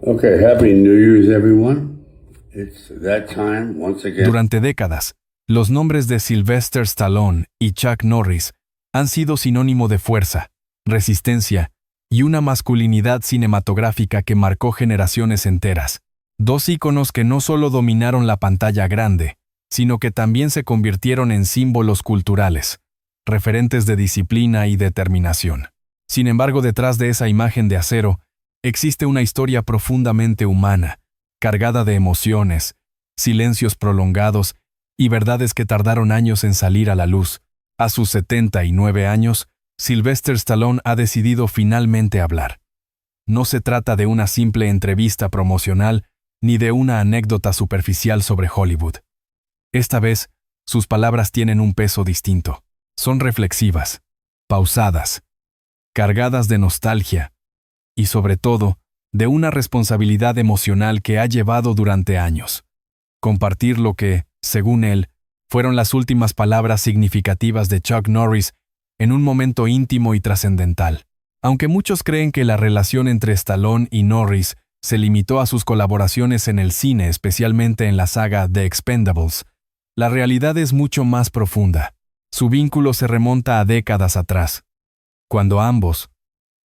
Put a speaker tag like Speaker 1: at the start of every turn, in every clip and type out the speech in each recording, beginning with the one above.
Speaker 1: Okay, Happy New Year's, everyone. It's that time once again.
Speaker 2: Durante décadas, los nombres de Sylvester Stallone y Chuck Norris han sido sinónimo de fuerza, resistencia y una masculinidad cinematográfica que marcó generaciones enteras. Dos íconos que no solo dominaron la pantalla grande, sino que también se convirtieron en símbolos culturales, referentes de disciplina y determinación. Sin embargo, detrás de esa imagen de acero, existe una historia profundamente humana, cargada de emociones, silencios prolongados y verdades que tardaron años en salir a la luz. A sus 79 años, Sylvester Stallone ha decidido finalmente hablar. No se trata de una simple entrevista promocional ni de una anécdota superficial sobre Hollywood. Esta vez, sus palabras tienen un peso distinto. Son reflexivas, pausadas, cargadas de nostalgia y, sobre todo, de una responsabilidad emocional que ha llevado durante años. Compartir lo que, según él, fueron las últimas palabras significativas de Chuck Norris en un momento íntimo y trascendental. Aunque muchos creen que la relación entre Stallone y Norris se limitó a sus colaboraciones en el cine, especialmente en la saga The Expendables, la realidad es mucho más profunda. Su vínculo se remonta a décadas atrás, cuando ambos,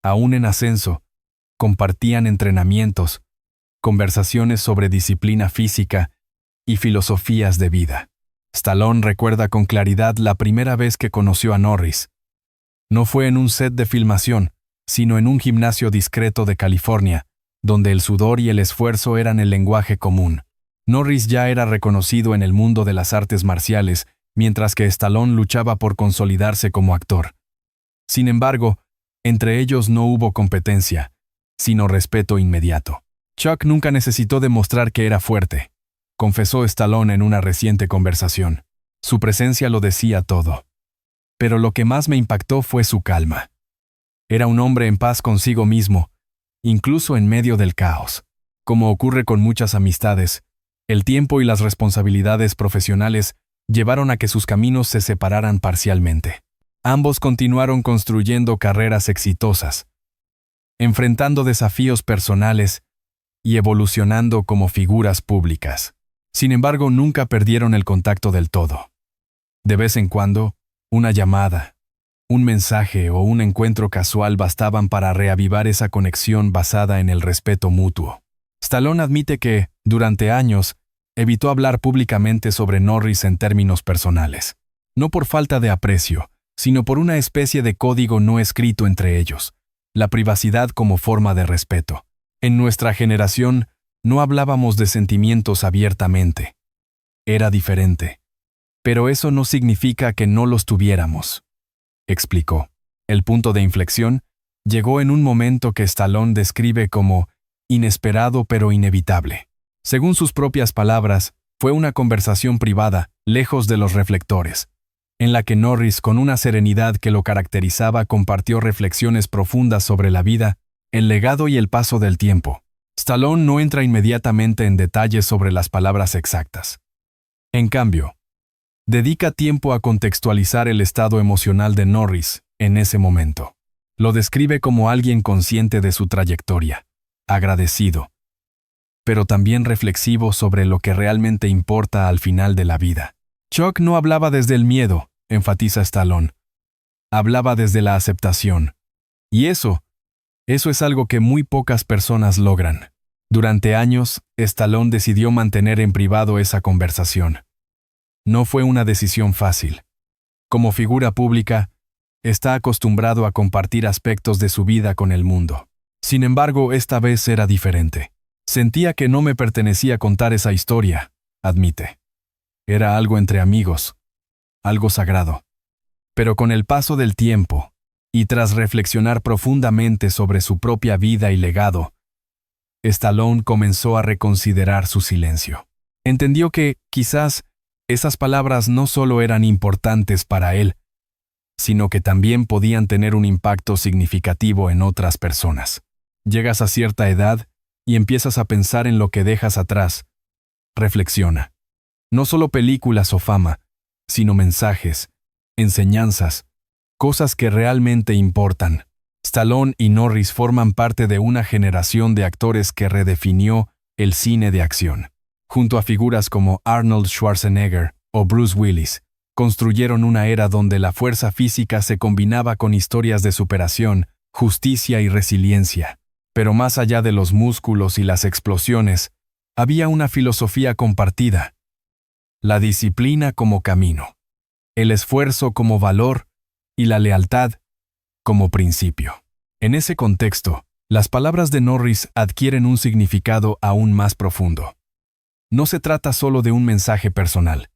Speaker 2: aún en ascenso, compartían entrenamientos, conversaciones sobre disciplina física y filosofías de vida. Stallone recuerda con claridad la primera vez que conoció a Norris. No fue en un set de filmación, sino en un gimnasio discreto de California, donde el sudor y el esfuerzo eran el lenguaje común. Norris ya era reconocido en el mundo de las artes marciales, mientras que Stallone luchaba por consolidarse como actor. Sin embargo, entre ellos no hubo competencia, sino respeto inmediato. Chuck nunca necesitó demostrar que era fuerte, confesó Stallone en una reciente conversación. Su presencia lo decía todo. Pero lo que más me impactó fue su calma. Era un hombre en paz consigo mismo, incluso en medio del caos. Como ocurre con muchas amistades, el tiempo y las responsabilidades profesionales llevaron a que sus caminos se separaran parcialmente. Ambos continuaron construyendo carreras exitosas, enfrentando desafíos personales y evolucionando como figuras públicas. Sin embargo, nunca perdieron el contacto del todo. De vez en cuando, una llamada, un mensaje o un encuentro casual bastaban para reavivar esa conexión basada en el respeto mutuo. Stallone admite que, durante años, evitó hablar públicamente sobre Norris en términos personales. No por falta de aprecio, sino por una especie de código no escrito entre ellos, la privacidad como forma de respeto. En nuestra generación, no hablábamos de sentimientos abiertamente. Era diferente. Pero eso no significa que no los tuviéramos, explicó. El punto de inflexión llegó en un momento que Stallone describe como inesperado pero inevitable. Según sus propias palabras, fue una conversación privada, lejos de los reflectores, en la que Norris, con una serenidad que lo caracterizaba, compartió reflexiones profundas sobre la vida, el legado y el paso del tiempo. Stallone no entra inmediatamente en detalles sobre las palabras exactas. En cambio, dedica tiempo a contextualizar el estado emocional de Norris en ese momento. Lo describe como alguien consciente de su trayectoria, agradecido, pero también reflexivo sobre lo que realmente importa al final de la vida. Chuck no hablaba desde el miedo, enfatiza Stallone. Hablaba desde la aceptación. Y eso es algo que muy pocas personas logran. Durante años, Stallone decidió mantener en privado esa conversación. No fue una decisión fácil. Como figura pública, está acostumbrado a compartir aspectos de su vida con el mundo. Sin embargo, esta vez era diferente. Sentía que no me pertenecía contar esa historia, admite. Era algo entre amigos, algo sagrado. Pero con el paso del tiempo, y tras reflexionar profundamente sobre su propia vida y legado, Stallone comenzó a reconsiderar su silencio. Entendió que, quizás, esas palabras no solo eran importantes para él, sino que también podían tener un impacto significativo en otras personas. Llegas a cierta edad y empiezas a pensar en lo que dejas atrás. Reflexiona. No solo películas o fama, sino mensajes, enseñanzas, cosas que realmente importan. Stallone y Norris forman parte de una generación de actores que redefinió el cine de acción. Junto a figuras como Arnold Schwarzenegger o Bruce Willis, construyeron una era donde la fuerza física se combinaba con historias de superación, justicia y resiliencia. Pero más allá de los músculos y las explosiones, había una filosofía compartida: la disciplina como camino, el esfuerzo como valor y la lealtad como principio. En ese contexto, las palabras de Norris adquieren un significado aún más profundo. No se trata solo de un mensaje personal,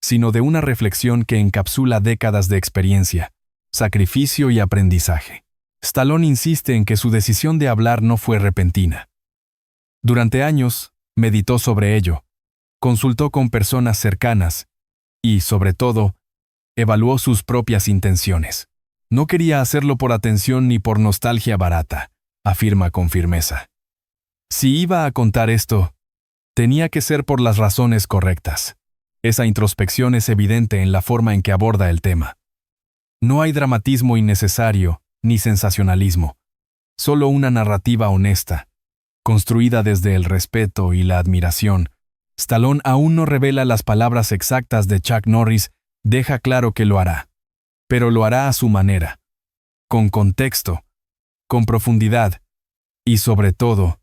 Speaker 2: sino de una reflexión que encapsula décadas de experiencia, sacrificio y aprendizaje. Stallone insiste en que su decisión de hablar no fue repentina. Durante años, meditó sobre ello, consultó con personas cercanas y, sobre todo, evaluó sus propias intenciones. No quería hacerlo por atención ni por nostalgia barata, afirma con firmeza. Si iba a contar esto, tenía que ser por las razones correctas. Esa introspección es evidente en la forma en que aborda el tema. No hay dramatismo innecesario ni sensacionalismo, solo una narrativa honesta, construida desde el respeto y la admiración. Stallone aún no revela las palabras exactas de Chuck Norris, deja claro que lo hará, pero lo hará a su manera, con contexto, con profundidad y, sobre todo,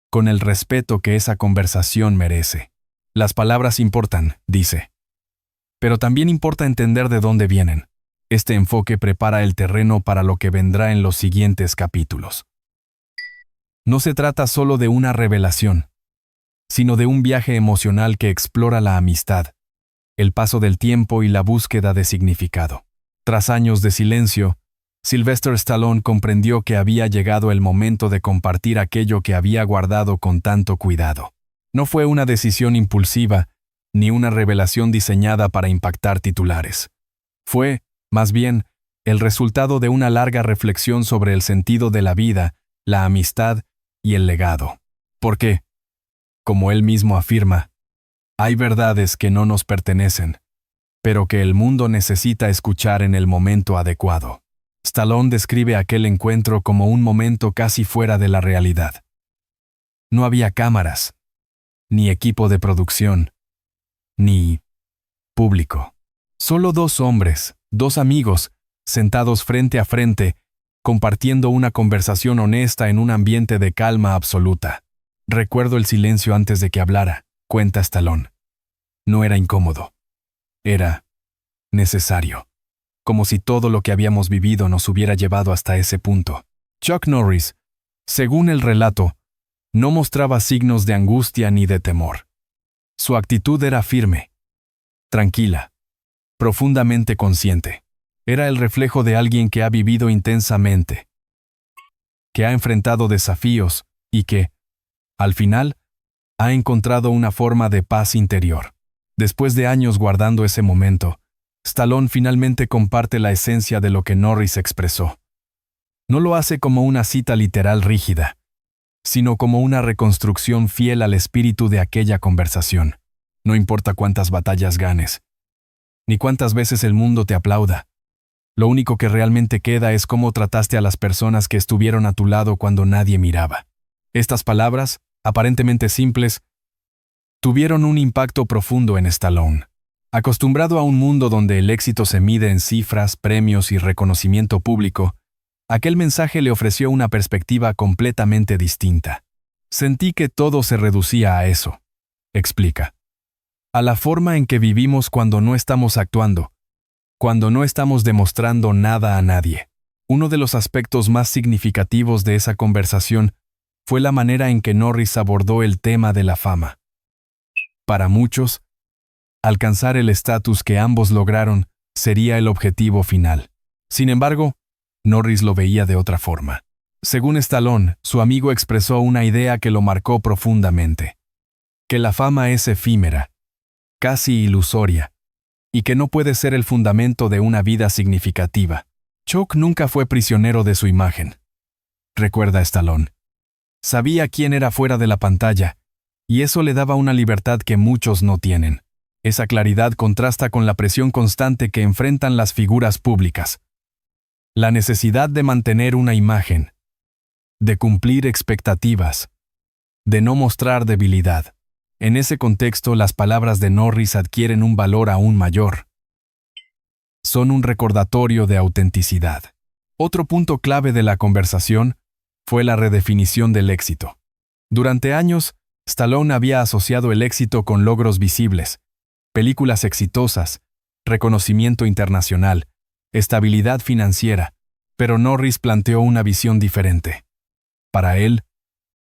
Speaker 2: con el respeto que esa conversación merece. Las palabras importan, dice. Pero también importa entender de dónde vienen. Este enfoque prepara el terreno para lo que vendrá en los siguientes capítulos. No se trata solo de una revelación, sino de un viaje emocional que explora la amistad, el paso del tiempo y la búsqueda de significado. Tras años de silencio, Sylvester Stallone comprendió que había llegado el momento de compartir aquello que había guardado con tanto cuidado. No fue una decisión impulsiva, ni una revelación diseñada para impactar titulares. Fue, más bien, el resultado de una larga reflexión sobre el sentido de la vida, la amistad y el legado. Porque, como él mismo afirma, hay verdades que no nos pertenecen, pero que el mundo necesita escuchar en el momento adecuado. Stallone describe aquel encuentro como un momento casi fuera de la realidad. No había cámaras, ni equipo de producción, ni público. Solo dos hombres, dos amigos, sentados frente a frente, compartiendo una conversación honesta en un ambiente de calma absoluta. Recuerdo el silencio antes de que hablara, cuenta Stallone. No era incómodo. Era necesario. Como si todo lo que habíamos vivido nos hubiera llevado hasta ese punto. Chuck Norris, según el relato, no mostraba signos de angustia ni de temor. Su actitud era firme, tranquila, profundamente consciente. Era el reflejo de alguien que ha vivido intensamente, que ha enfrentado desafíos y que, al final, ha encontrado una forma de paz interior. Después de años guardando ese momento, Stallone finalmente comparte la esencia de lo que Norris expresó. No lo hace como una cita literal rígida, sino como una reconstrucción fiel al espíritu de aquella conversación. No importa cuántas batallas ganes, ni cuántas veces el mundo te aplauda. Lo único que realmente queda es cómo trataste a las personas que estuvieron a tu lado cuando nadie miraba. Estas palabras, aparentemente simples, tuvieron un impacto profundo en Stallone. Acostumbrado a un mundo donde el éxito se mide en cifras, premios y reconocimiento público, aquel mensaje le ofreció una perspectiva completamente distinta. Sentí que todo se reducía a eso, explica. A la forma en que vivimos cuando no estamos actuando, cuando no estamos demostrando nada a nadie. Uno de los aspectos más significativos de esa conversación fue la manera en que Norris abordó el tema de la fama. Para muchos, alcanzar el estatus que ambos lograron sería el objetivo final. Sin embargo, Norris lo veía de otra forma. Según Stallone, su amigo expresó una idea que lo marcó profundamente: que la fama es efímera, casi ilusoria, y que no puede ser el fundamento de una vida significativa. Chuck nunca fue prisionero de su imagen, recuerda Stallone. Sabía quién era fuera de la pantalla, y eso le daba una libertad que muchos no tienen. Esa claridad contrasta con la presión constante que enfrentan las figuras públicas. La necesidad de mantener una imagen, de cumplir expectativas, de no mostrar debilidad. En ese contexto, las palabras de Norris adquieren un valor aún mayor. Son un recordatorio de autenticidad. Otro punto clave de la conversación fue la redefinición del éxito. Durante años, Stallone había asociado el éxito con logros visibles, películas exitosas, reconocimiento internacional, estabilidad financiera, pero Norris planteó una visión diferente. Para él,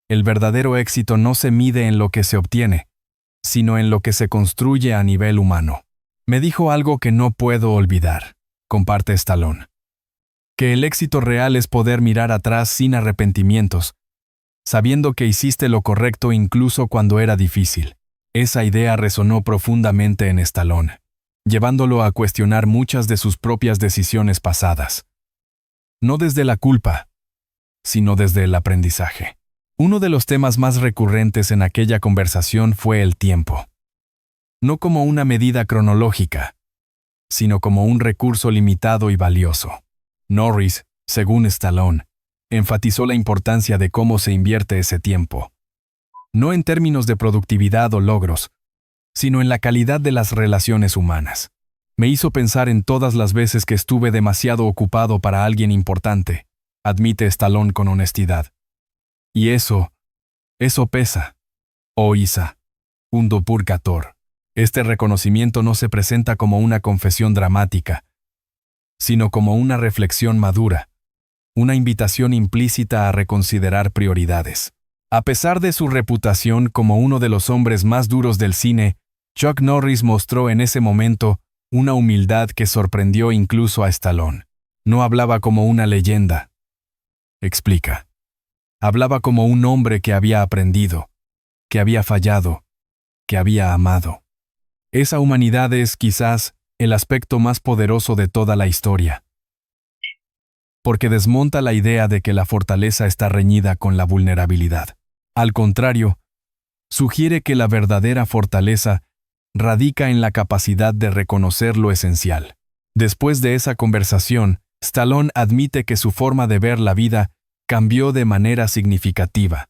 Speaker 2: el verdadero éxito no se mide en lo que se obtiene, sino en lo que se construye a nivel humano. Me dijo algo que no puedo olvidar, comparte Stallone. Que el éxito real es poder mirar atrás sin arrepentimientos, sabiendo que hiciste lo correcto incluso cuando era difícil. Esa idea resonó profundamente en Stallone, llevándolo a cuestionar muchas de sus propias decisiones pasadas. No desde la culpa, sino desde el aprendizaje. Uno de los temas más recurrentes en aquella conversación fue el tiempo. No como una medida cronológica, sino como un recurso limitado y valioso. Norris, según Stallone, enfatizó la importancia de cómo se invierte ese tiempo. No en términos de productividad o logros, sino en la calidad de las relaciones humanas. Me hizo pensar en todas las veces que estuve demasiado ocupado para alguien importante, admite Stallone con honestidad. Y eso pesa. Oh Isa, un purgator. Este reconocimiento no se presenta como una confesión dramática, sino como una reflexión madura, una invitación implícita a reconsiderar prioridades. A pesar de su reputación como uno de los hombres más duros del cine, Chuck Norris mostró en ese momento una humildad que sorprendió incluso a Stallone. No hablaba como una leyenda, explica. Hablaba como un hombre que había aprendido, que había fallado, que había amado. Esa humanidad es, quizás, el aspecto más poderoso de toda la historia. Porque desmonta la idea de que la fortaleza está reñida con la vulnerabilidad. Al contrario, sugiere que la verdadera fortaleza radica en la capacidad de reconocer lo esencial. Después de esa conversación, Stallone admite que su forma de ver la vida cambió de manera significativa.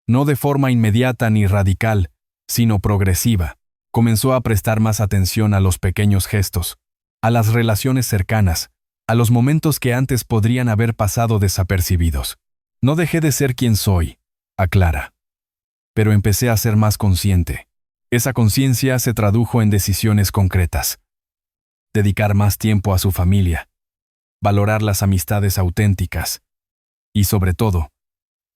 Speaker 2: No de forma inmediata ni radical, sino progresiva. Comenzó a prestar más atención a los pequeños gestos, a las relaciones cercanas, a los momentos que antes podrían haber pasado desapercibidos. No dejé de ser quien soy, aclara. Pero empecé a ser más consciente. Esa conciencia se tradujo en decisiones concretas. Dedicar más tiempo a su familia, valorar las amistades auténticas y, sobre todo,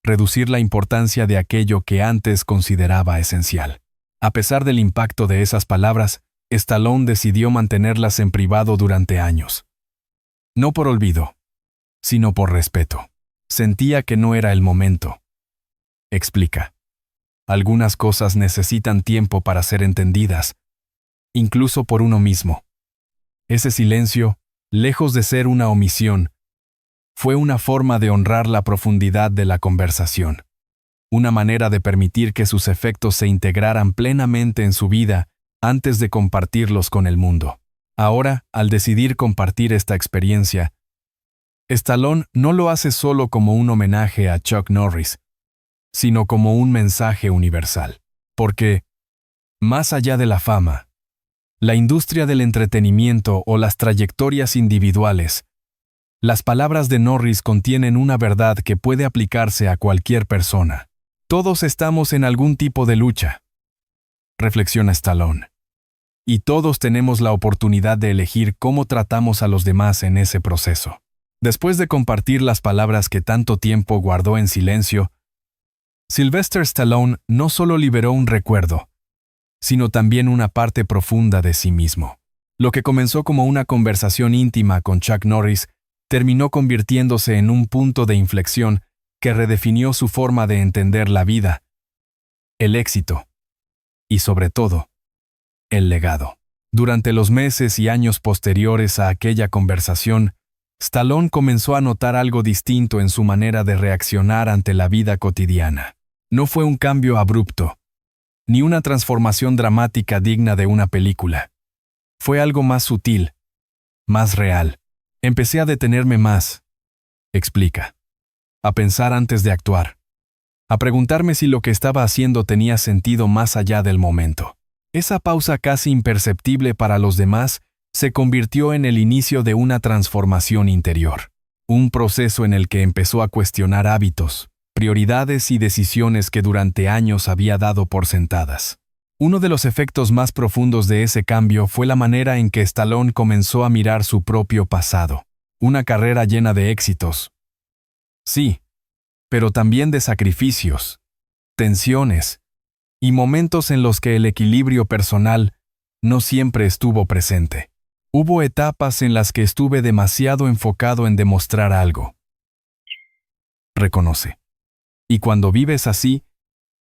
Speaker 2: reducir la importancia de aquello que antes consideraba esencial. A pesar del impacto de esas palabras, Stallone decidió mantenerlas en privado durante años. No por olvido, sino por respeto. Sentía que no era el momento. Explica. Algunas cosas necesitan tiempo para ser entendidas, incluso por uno mismo. Ese silencio, lejos de ser una omisión, fue una forma de honrar la profundidad de la conversación. Una manera de permitir que sus efectos se integraran plenamente en su vida antes de compartirlos con el mundo. Ahora, al decidir compartir esta experiencia, Stallone no lo hace solo como un homenaje a Chuck Norris, sino como un mensaje universal. Porque, más allá de la fama, la industria del entretenimiento o las trayectorias individuales, las palabras de Norris contienen una verdad que puede aplicarse a cualquier persona. Todos estamos en algún tipo de lucha, reflexiona Stallone. Y todos tenemos la oportunidad de elegir cómo tratamos a los demás en ese proceso. Después de compartir las palabras que tanto tiempo guardó en silencio, Sylvester Stallone no solo liberó un recuerdo, sino también una parte profunda de sí mismo. Lo que comenzó como una conversación íntima con Chuck Norris terminó convirtiéndose en un punto de inflexión que redefinió su forma de entender la vida, el éxito y, sobre todo, el legado. Durante los meses y años posteriores a aquella conversación, Stallone comenzó a notar algo distinto en su manera de reaccionar ante la vida cotidiana. No fue un cambio abrupto, ni una transformación dramática digna de una película. Fue algo más sutil, más real. Empecé a detenerme más, explica, a pensar antes de actuar, a preguntarme si lo que estaba haciendo tenía sentido más allá del momento. Esa pausa casi imperceptible para los demás se convirtió en el inicio de una transformación interior, un proceso en el que empezó a cuestionar hábitos, prioridades y decisiones que durante años había dado por sentadas. Uno de los efectos más profundos de ese cambio fue la manera en que Stallone comenzó a mirar su propio pasado, una carrera llena de éxitos. Sí, pero también de sacrificios, tensiones y momentos en los que el equilibrio personal no siempre estuvo presente. Hubo etapas en las que estuve demasiado enfocado en demostrar algo. Reconoce. Y cuando vives así,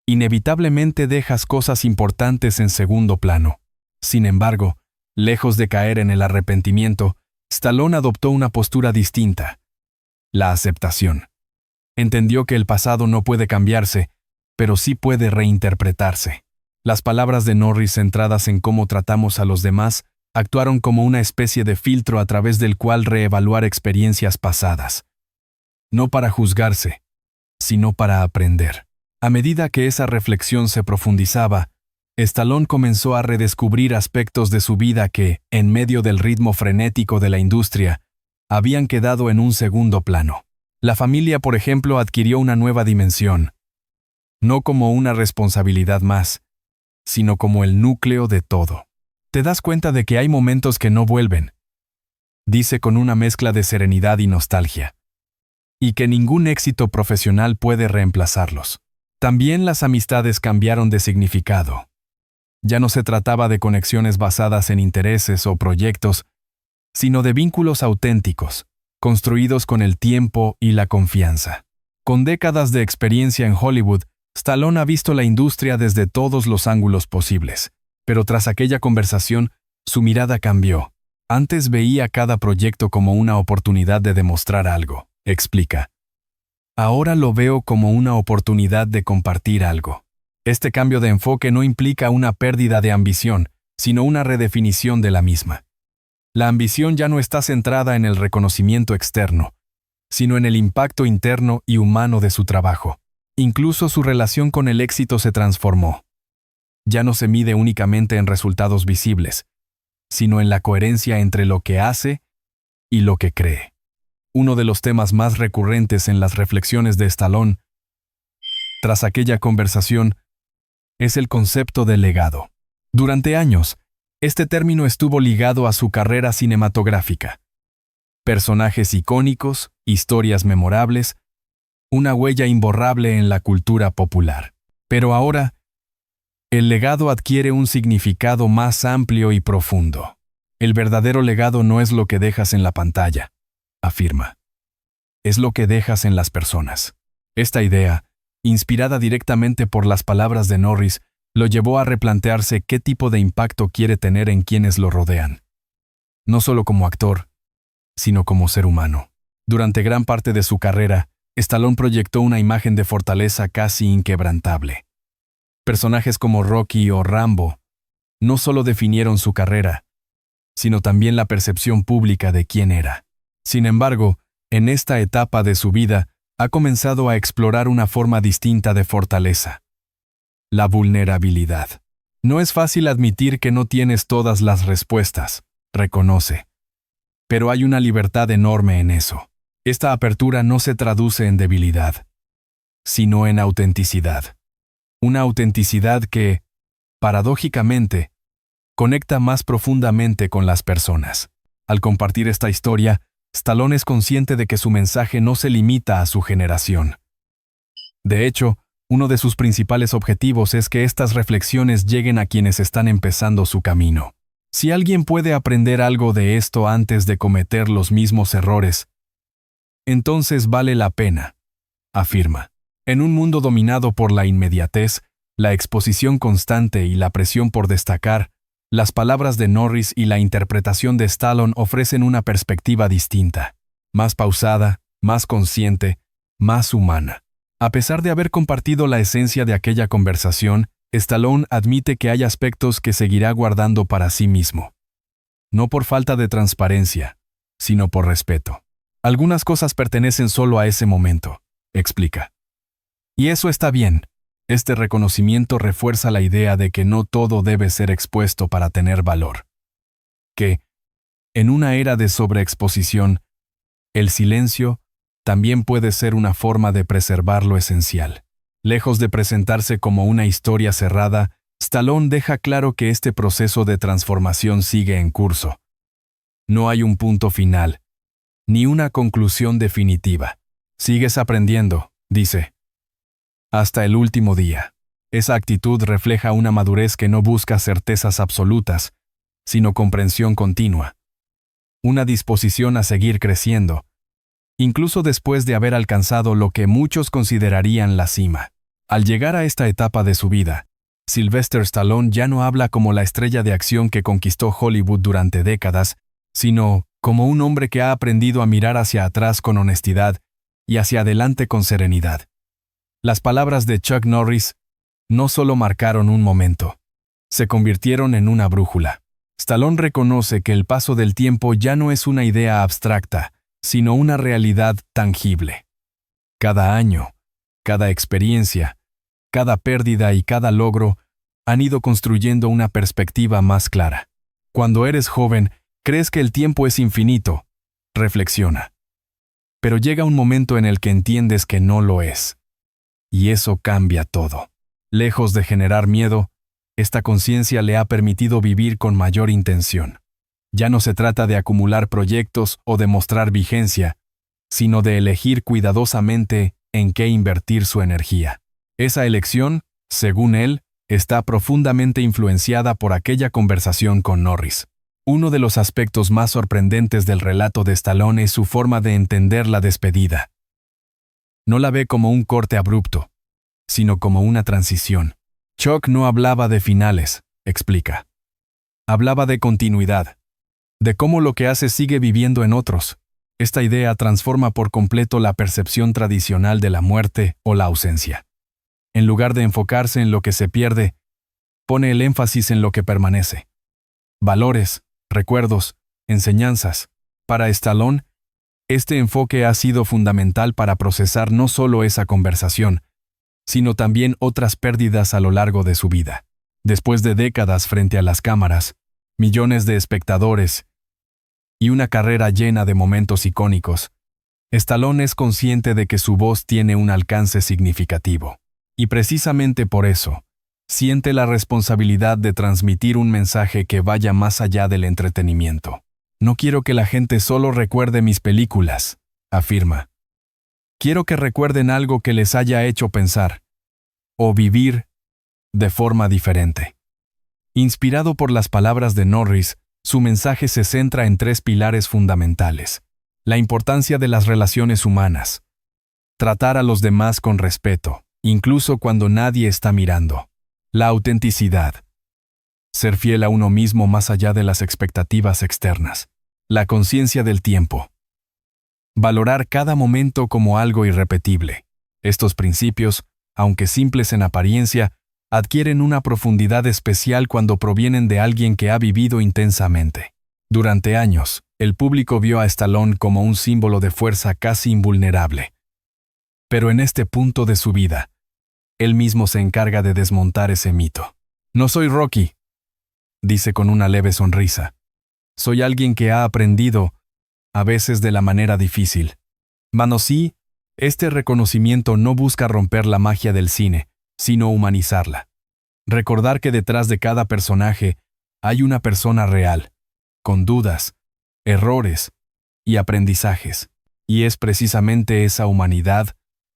Speaker 2: inevitablemente dejas cosas importantes en segundo plano. Sin embargo, lejos de caer en el arrepentimiento, Stallone adoptó una postura distinta: la aceptación. Entendió que el pasado no puede cambiarse, pero sí puede reinterpretarse. Las palabras de Norris centradas en cómo tratamos a los demás actuaron como una especie de filtro a través del cual reevaluar experiencias pasadas. No para juzgarse, sino para aprender. A medida que esa reflexión se profundizaba, Stallone comenzó a redescubrir aspectos de su vida que, en medio del ritmo frenético de la industria, habían quedado en un segundo plano. La familia, por ejemplo, adquirió una nueva dimensión, no como una responsabilidad más, sino como el núcleo de todo. Te das cuenta de que hay momentos que no vuelven, dice con una mezcla de serenidad y nostalgia, y que ningún éxito profesional puede reemplazarlos. También las amistades cambiaron de significado. Ya no se trataba de conexiones basadas en intereses o proyectos, sino de vínculos auténticos, construidos con el tiempo y la confianza. Con décadas de experiencia en Hollywood, Stallone ha visto la industria desde todos los ángulos posibles. Pero tras aquella conversación, su mirada cambió. Antes veía cada proyecto como una oportunidad de demostrar algo, explica. Ahora lo veo como una oportunidad de compartir algo. Este cambio de enfoque no implica una pérdida de ambición, sino una redefinición de la misma. La ambición ya no está centrada en el reconocimiento externo, sino en el impacto interno y humano de su trabajo. Incluso su relación con el éxito se transformó. Ya no se mide únicamente en resultados visibles, sino en la coherencia entre lo que hace y lo que cree. Uno de los temas más recurrentes en las reflexiones de Stallone, tras aquella conversación, es el concepto de legado. Durante años, este término estuvo ligado a su carrera cinematográfica. Personajes icónicos, historias memorables, una huella imborrable en la cultura popular. Pero ahora, el legado adquiere un significado más amplio y profundo. El verdadero legado no es lo que dejas en la pantalla, afirma. Es lo que dejas en las personas. Esta idea, inspirada directamente por las palabras de Norris, lo llevó a replantearse qué tipo de impacto quiere tener en quienes lo rodean. No solo como actor, sino como ser humano. Durante gran parte de su carrera, Stallone proyectó una imagen de fortaleza casi inquebrantable. Personajes como Rocky o Rambo no solo definieron su carrera, sino también la percepción pública de quién era. Sin embargo, en esta etapa de su vida, ha comenzado a explorar una forma distinta de fortaleza: la vulnerabilidad. No es fácil admitir que no tienes todas las respuestas, reconoce. Pero hay una libertad enorme en eso. Esta apertura no se traduce en debilidad, sino en autenticidad. Una autenticidad que, paradójicamente, conecta más profundamente con las personas. Al compartir esta historia, Stallone es consciente de que su mensaje no se limita a su generación. De hecho, uno de sus principales objetivos es que estas reflexiones lleguen a quienes están empezando su camino. Si alguien puede aprender algo de esto antes de cometer los mismos errores, entonces vale la pena, afirma. En un mundo dominado por la inmediatez, la exposición constante y la presión por destacar, las palabras de Norris y la interpretación de Stallone ofrecen una perspectiva distinta, más pausada, más consciente, más humana. A pesar de haber compartido la esencia de aquella conversación, Stallone admite que hay aspectos que seguirá guardando para sí mismo. No por falta de transparencia, sino por respeto. Algunas cosas pertenecen solo a ese momento, explica. Y eso está bien. Este reconocimiento refuerza la idea de que no todo debe ser expuesto para tener valor. Que, en una era de sobreexposición, el silencio también puede ser una forma de preservar lo esencial. Lejos de presentarse como una historia cerrada, Stallone deja claro que este proceso de transformación sigue en curso. No hay un punto final, ni una conclusión definitiva. Sigues aprendiendo, dice. Hasta el último día. Esa actitud refleja una madurez que no busca certezas absolutas, sino comprensión continua. Una disposición a seguir creciendo, incluso después de haber alcanzado lo que muchos considerarían la cima. Al llegar a esta etapa de su vida, Sylvester Stallone ya no habla como la estrella de acción que conquistó Hollywood durante décadas, sino como un hombre que ha aprendido a mirar hacia atrás con honestidad y hacia adelante con serenidad. Las palabras de Chuck Norris no solo marcaron un momento, se convirtieron en una brújula. Stallone reconoce que el paso del tiempo ya no es una idea abstracta, sino una realidad tangible. Cada año, cada experiencia, cada pérdida y cada logro han ido construyendo una perspectiva más clara. Cuando eres joven, crees que el tiempo es infinito, reflexiona. Pero llega un momento en el que entiendes que no lo es. Y eso cambia todo. Lejos de generar miedo, esta conciencia le ha permitido vivir con mayor intención. Ya no se trata de acumular proyectos o de mostrar vigencia, sino de elegir cuidadosamente en qué invertir su energía. Esa elección, según él, está profundamente influenciada por aquella conversación con Norris. Uno de los aspectos más sorprendentes del relato de Stallone es su forma de entender la despedida. No la ve como un corte abrupto, sino como una transición. Chuck no hablaba de finales, explica. Hablaba de continuidad, de cómo lo que hace sigue viviendo en otros. Esta idea transforma por completo la percepción tradicional de la muerte o la ausencia. En lugar de enfocarse en lo que se pierde, pone el énfasis en lo que permanece. Valores, recuerdos, enseñanzas. Para Stallone, este enfoque ha sido fundamental para procesar no solo esa conversación, sino también otras pérdidas a lo largo de su vida. Después de décadas frente a las cámaras, millones de espectadores y una carrera llena de momentos icónicos, Stallone es consciente de que su voz tiene un alcance significativo. Y precisamente por eso, siente la responsabilidad de transmitir un mensaje que vaya más allá del entretenimiento. No quiero que la gente solo recuerde mis películas, afirma. Quiero que recuerden algo que les haya hecho pensar o vivir de forma diferente. Inspirado por las palabras de Norris, su mensaje se centra en 3 pilares fundamentales: la importancia de las relaciones humanas, tratar a los demás con respeto, incluso cuando nadie está mirando, la autenticidad, ser fiel a uno mismo más allá de las expectativas externas, la conciencia del tiempo, valorar cada momento como algo irrepetible. Estos principios, aunque simples en apariencia, adquieren una profundidad especial cuando provienen de alguien que ha vivido intensamente. Durante años, el público vio a Stallone como un símbolo de fuerza casi invulnerable. Pero en este punto de su vida, él mismo se encarga de desmontar ese mito. No soy Rocky, dice con una leve sonrisa. Soy alguien que ha aprendido, a veces de la manera difícil. Sí, este reconocimiento no busca romper la magia del cine, sino humanizarla. Recordar que detrás de cada personaje hay una persona real, con dudas, errores y aprendizajes. Y es precisamente esa humanidad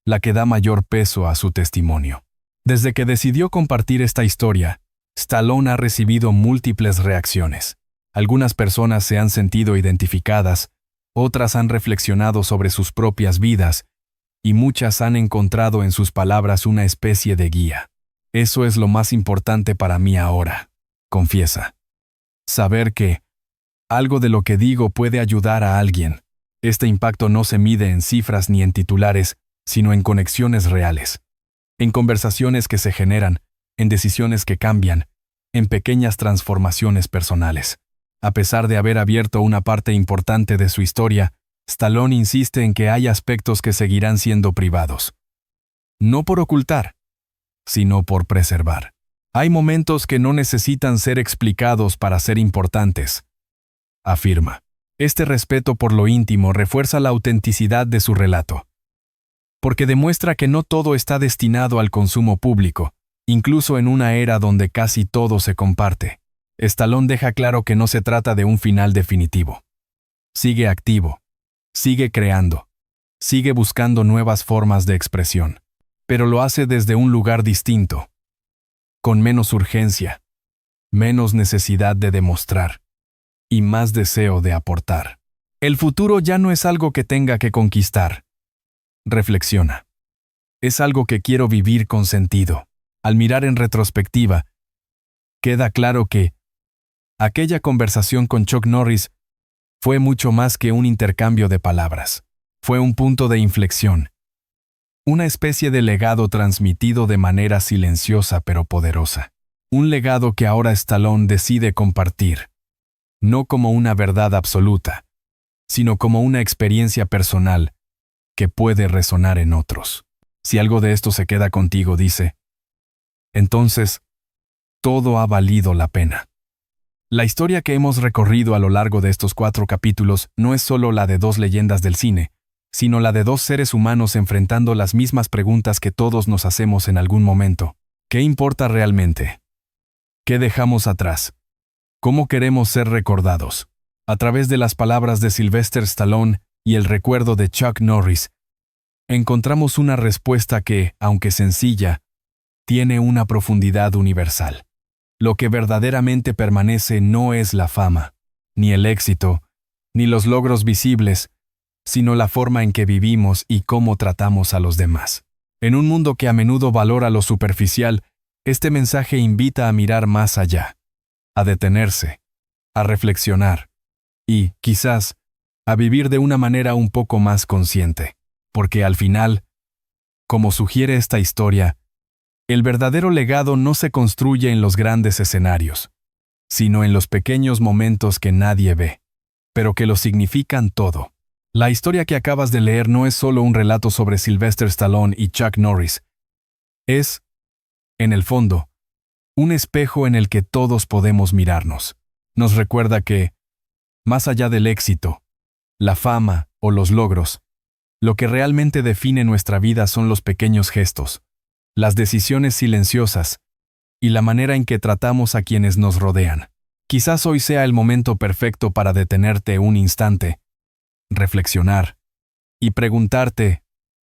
Speaker 2: la que da mayor peso a su testimonio. Desde que decidió compartir esta historia, Stallone ha recibido múltiples reacciones. Algunas personas se han sentido identificadas, otras han reflexionado sobre sus propias vidas, y muchas han encontrado en sus palabras una especie de guía. Eso es lo más importante para mí ahora, confiesa. Saber que algo de lo que digo puede ayudar a alguien. Este impacto no se mide en cifras ni en titulares, sino en conexiones reales, en conversaciones que se generan, en decisiones que cambian, en pequeñas transformaciones personales. A pesar de haber abierto una parte importante de su historia, Stallone insiste en que hay aspectos que seguirán siendo privados. No por ocultar, sino por preservar. Hay momentos que no necesitan ser explicados para ser importantes, afirma. Este respeto por lo íntimo refuerza la autenticidad de su relato, porque demuestra que no todo está destinado al consumo público, incluso en una era donde casi todo se comparte. Stallone deja claro que no se trata de un final definitivo. Sigue activo, sigue creando, sigue buscando nuevas formas de expresión, pero lo hace desde un lugar distinto, con menos urgencia, menos necesidad de demostrar y más deseo de aportar. El futuro ya no es algo que tenga que conquistar, reflexiona. Es algo que quiero vivir con sentido. Al mirar en retrospectiva, queda claro que aquella conversación con Chuck Norris fue mucho más que un intercambio de palabras. Fue un punto de inflexión, una especie de legado transmitido de manera silenciosa pero poderosa. Un legado que ahora Stallone decide compartir, no como una verdad absoluta, sino como una experiencia personal que puede resonar en otros. Si algo de esto se queda contigo, dice, entonces, todo ha valido la pena. La historia que hemos recorrido a lo largo de estos 4 capítulos no es solo la de 2 leyendas del cine, sino la de 2 seres humanos enfrentando las mismas preguntas que todos nos hacemos en algún momento. ¿Qué importa realmente? ¿Qué dejamos atrás? ¿Cómo queremos ser recordados? A través de las palabras de Sylvester Stallone y el recuerdo de Chuck Norris, encontramos una respuesta que, aunque sencilla, tiene una profundidad universal. Lo que verdaderamente permanece no es la fama, ni el éxito, ni los logros visibles, sino la forma en que vivimos y cómo tratamos a los demás. En un mundo que a menudo valora lo superficial, este mensaje invita a mirar más allá, a detenerse, a reflexionar y, quizás, a vivir de una manera un poco más consciente, porque al final, como sugiere esta historia, el verdadero legado no se construye en los grandes escenarios, sino en los pequeños momentos que nadie ve, pero que lo significan todo. La historia que acabas de leer no es solo un relato sobre Sylvester Stallone y Chuck Norris. Es, en el fondo, un espejo en el que todos podemos mirarnos. Nos recuerda que, más allá del éxito, la fama o los logros, lo que realmente define nuestra vida son los pequeños gestos, las decisiones silenciosas y la manera en que tratamos a quienes nos rodean. Quizás hoy sea el momento perfecto para detenerte un instante, reflexionar y preguntarte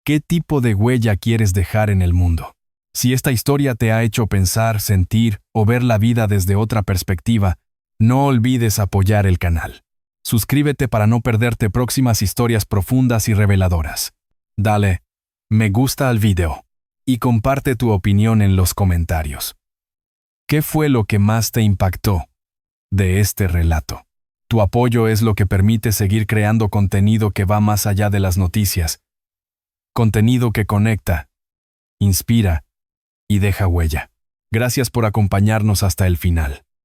Speaker 2: qué tipo de huella quieres dejar en el mundo. Si esta historia te ha hecho pensar, sentir o ver la vida desde otra perspectiva, no olvides apoyar el canal. Suscríbete para no perderte próximas historias profundas y reveladoras. Dale me gusta al video y comparte tu opinión en los comentarios. ¿Qué fue lo que más te impactó de este relato? Tu apoyo es lo que permite seguir creando contenido que va más allá de las noticias. Contenido que conecta, inspira y deja huella. Gracias por acompañarnos hasta el final.